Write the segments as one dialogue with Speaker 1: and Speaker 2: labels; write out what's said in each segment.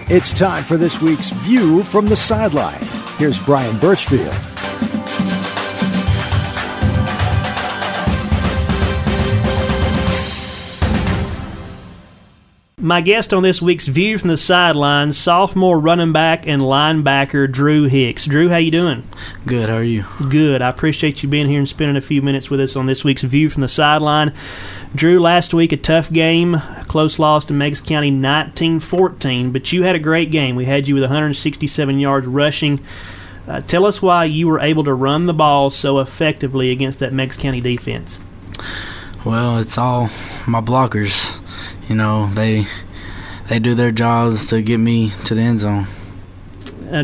Speaker 1: It's time for this week's View from the Sideline. Here's Bryan Burchfield.
Speaker 2: My guest on this week's View from the Sideline, sophomore running back and linebacker Drew Hicks. Drew, how you doing?
Speaker 3: Good, how are you? Good.
Speaker 2: I appreciate you being here and spending a few minutes with us on this week's View from the Sideline. Drew, last week a tough game, a close loss to Meigs County 19-14, but you had a great game. We had you with 167 yards rushing. Tell us why you were able to run the ball so effectively against that Meigs County defense.
Speaker 3: Well, it's all my blockers. You know, they do their jobs to get me to the end zone.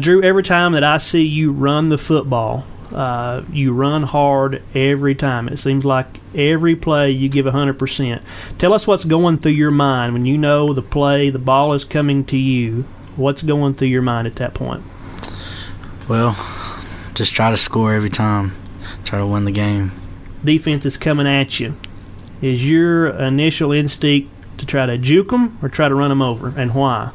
Speaker 2: Drew, every time that I see you run the football, you run hard every time. It seems like every play you give 100%. Tell us what's going through your mind when you know the play, the ball is coming to you. What's going through your mind at that point?
Speaker 3: Well, just try to score every time. Try to win the game.
Speaker 2: Defense is coming at you. Is your initial instinct to try to juke them or try to run them over, and why?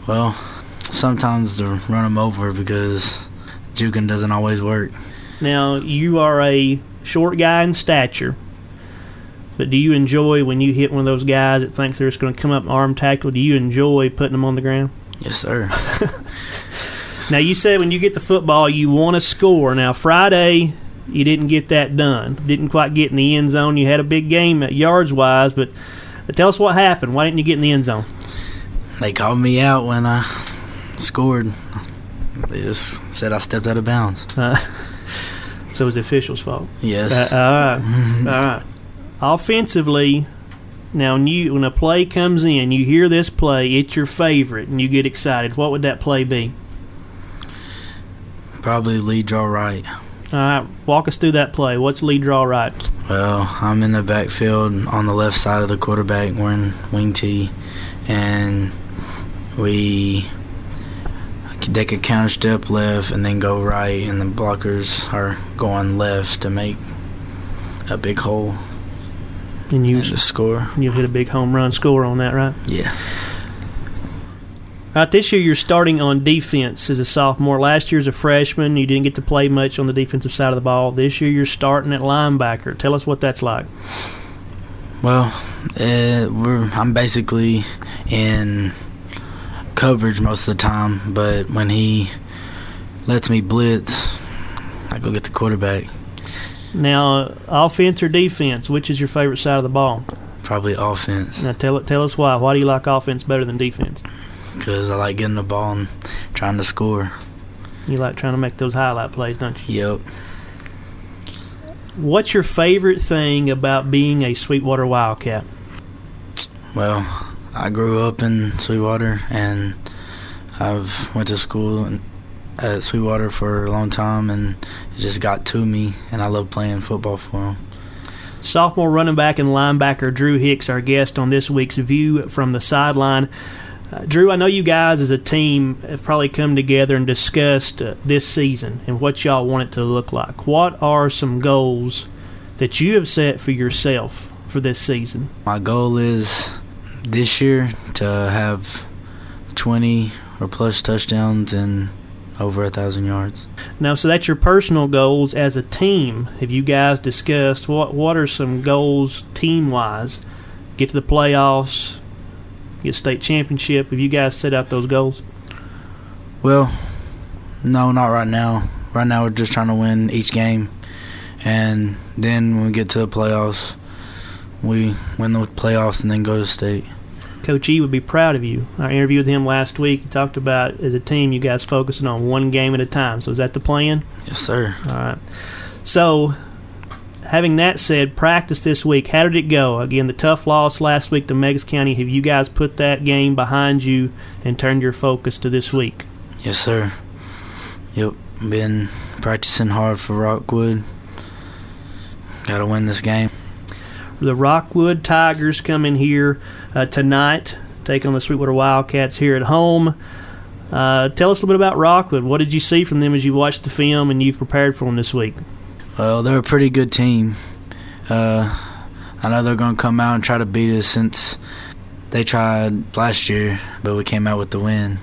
Speaker 3: Well, sometimes to run them over because juking doesn't always work.
Speaker 2: Now, you are a short guy in stature, but do you enjoy when you hit one of those guys that thinks they're just going to come up and arm tackle? Do you enjoy putting them on the ground?
Speaker 3: Yes, sir.
Speaker 2: Now, you said when you get the football, you want to score. Now, Friday, you didn't get that done. Didn't quite get in the end zone. You had a big game yards-wise, but tell us what happened. Why didn't you get in the end zone?
Speaker 3: They called me out when I scored. They just said I stepped out of bounds.
Speaker 2: So it was the official's fault?
Speaker 3: Yes.
Speaker 2: All right. Offensively, now when a play comes in, you hear this play, it's your favorite, and you get excited. What would that play be?
Speaker 3: Probably lead draw right.
Speaker 2: All right, walk us through that play. What's lead draw right?
Speaker 3: Well, I'm in the backfield on the left side of the quarterback. We're in wing T, and they could counter step left and then go right, and the blockers are going left to make a big hole
Speaker 2: and
Speaker 3: just score.
Speaker 2: You hit a big home run score on that, right?
Speaker 3: Yeah.
Speaker 2: All right, this year you're starting on defense as a sophomore. Last year as a freshman, you didn't get to play much on the defensive side of the ball. This year you're starting at linebacker. Tell us what that's like.
Speaker 3: Well, I'm basically in coverage most of the time, but when he lets me blitz, I go get the quarterback.
Speaker 2: Now, offense or defense, which is your favorite side of the ball?
Speaker 3: Probably offense.
Speaker 2: Now tell us why. Why do you like offense better than defense?
Speaker 3: Because I like getting the ball and trying to score.
Speaker 2: You like trying to make those highlight plays, don't you?
Speaker 3: Yep.
Speaker 2: What's your favorite thing about being a Sweetwater Wildcat?
Speaker 3: Well, I grew up in Sweetwater, and I've went to school at Sweetwater for a long time, and it just got to me, and I love playing football for them.
Speaker 2: Sophomore running back and linebacker Drew Hicks, our guest on this week's View from the Sideline. Drew, I know you guys as a team have probably come together and discussed this season and what y'all want it to look like. What are some goals that you have set for yourself for this season?
Speaker 3: My goal is this year to have 20 or plus touchdowns and over 1,000 yards.
Speaker 2: Now, so that's your personal goals as a team. Have you guys discussed what are some goals team-wise? Get to the playoffs, get state championship. Have you guys set out those goals?
Speaker 3: Well, no, not right now. Right now we're just trying to win each game. And then when we get to the playoffs, we win the playoffs and then go to state.
Speaker 2: Coach E would be proud of you. I interviewed with him last week. He talked about, as a team, you guys focusing on one game at a time. So is that the plan?
Speaker 3: Yes, sir.
Speaker 2: All right. So, having that said, practice this week. How did it go? Again, the tough loss last week to Meigs County. Have you guys put that game behind you and turned your focus to this week?
Speaker 3: Yes, sir. Yep. Been practicing hard for Rockwood. Got to win this game.
Speaker 2: The Rockwood Tigers come in here tonight, take on the Sweetwater Wildcats here at home. Tell us a little bit about Rockwood. What did you see from them as you watched the film and you've prepared for them this week?
Speaker 3: Well, they're a pretty good team. I know they're going to come out and try to beat us since they tried last year, but we came out with the win.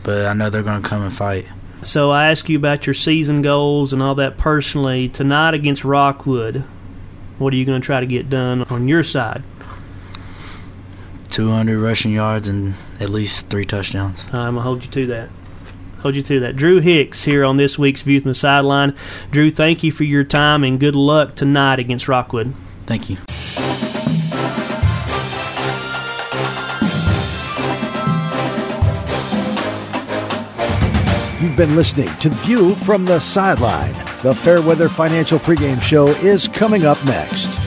Speaker 3: But I know they're going to come and fight.
Speaker 2: So I ask you about your season goals and all that personally. Tonight against Rockwood, what are you going to try to get done on your side?
Speaker 3: 200 rushing yards and at least 3 touchdowns.
Speaker 2: I'm going to hold you to that. Drew Hicks here on this week's View from the Sideline. Drew, thank you for your time and good luck tonight against Rockwood.
Speaker 3: Thank you.
Speaker 1: You've been listening to View from the Sideline. The Fairweather Financial pregame show is coming up next.